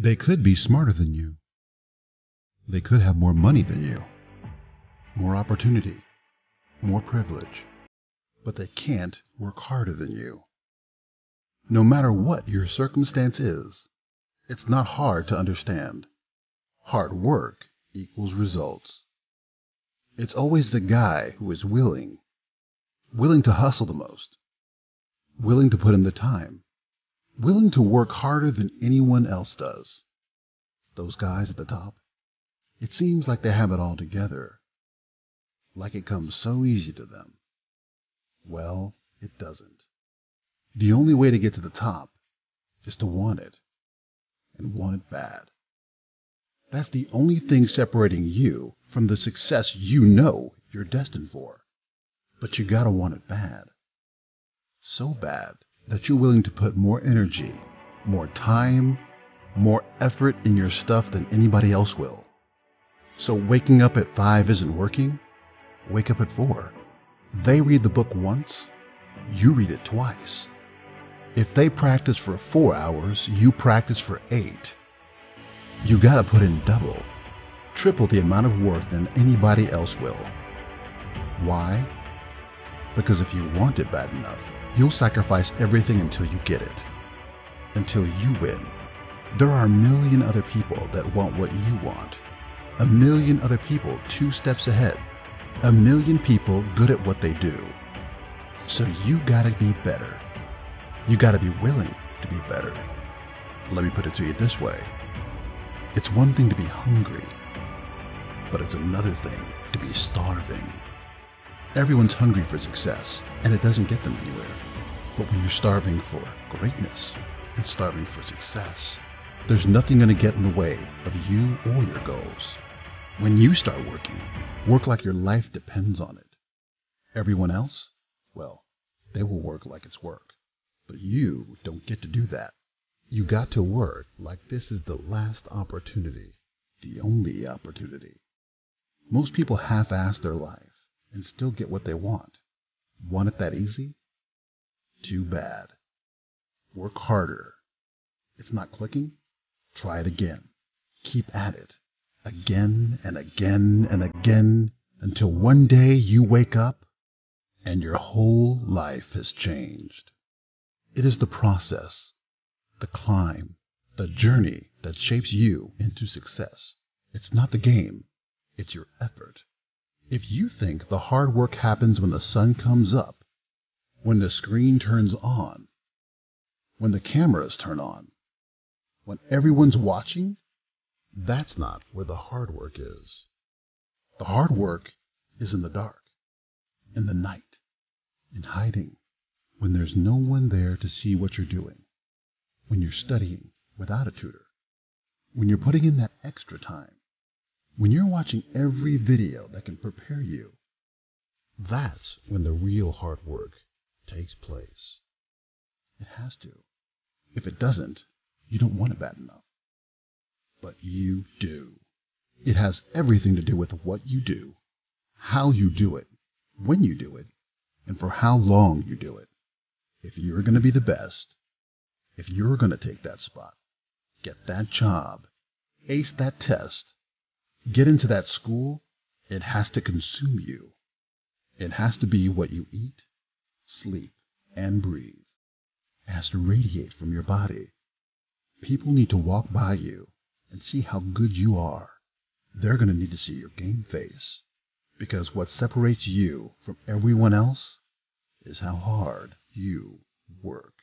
They could be smarter than you. They could have more money than you, more opportunity, more privilege, but they can't work harder than you. No matter what your circumstance is, it's not hard to understand. Hard work equals results. It's always the guy who is willing to hustle the most, willing to put in the time, willing to work harder than anyone else does. Those guys at the top, it seems like they have it all together, like it comes so easy to them. Well, it doesn't. The only way to get to the top is to want it, and want it bad. That's the only thing separating you from the success you know you're destined for. But you gotta want it bad. So bad that you're willing to put more energy, more time, more effort in your stuff than anybody else will. So waking up at 5 isn't working? Wake up at 4. They read the book once, you read it twice. If they practice for 4 hours, you practice for 8. You gotta put in double, triple the amount of work than anybody else will. Why? Because if you want it bad enough, you'll sacrifice everything until you get it. Until you win. There are a million other people that want what you want. A million other people 2 steps ahead. A million people good at what they do. So you gotta be better. You gotta be willing to be better. Let me put it to you this way. It's one thing to be hungry, but it's another thing to be starving. Everyone's hungry for success, and it doesn't get them anywhere. But when you're starving for greatness and starving for success, there's nothing going to get in the way of you or your goals. When you start working, work like your life depends on it. Everyone else, well, they will work like it's work. But you don't get to do that. You got to work like this is the last opportunity, the only opportunity. Most people half-ass their life and still get what they want. Want it that easy? Too bad. Work harder. It's not clicking? Try it again. Keep at it. Again and again and again until one day you wake up and your whole life has changed. It is the process, the climb, the journey that shapes you into success. It's not the game. It's your effort. If you think the hard work happens when the sun comes up, when the screen turns on, when the cameras turn on, when everyone's watching, that's not where the hard work is. The hard work is in the dark, in the night, in hiding, when there's no one there to see what you're doing, when you're studying without a tutor, when you're putting in that extra time, when you're watching every video that can prepare you. That's when the real hard work takes place. It has to. If it doesn't, you don't want it bad enough. But you do. It has everything to do with what you do, how you do it, when you do it, and for how long you do it. If you're going to be the best, if you're going to take that spot, get that job, ace that test, get into that school, it has to consume you. It has to be what you eat, sleep, and breathe. It has to radiate from your body. People need to walk by you and see how good you are. They're going to need to see your game face, because what separates you from everyone else is how hard you work.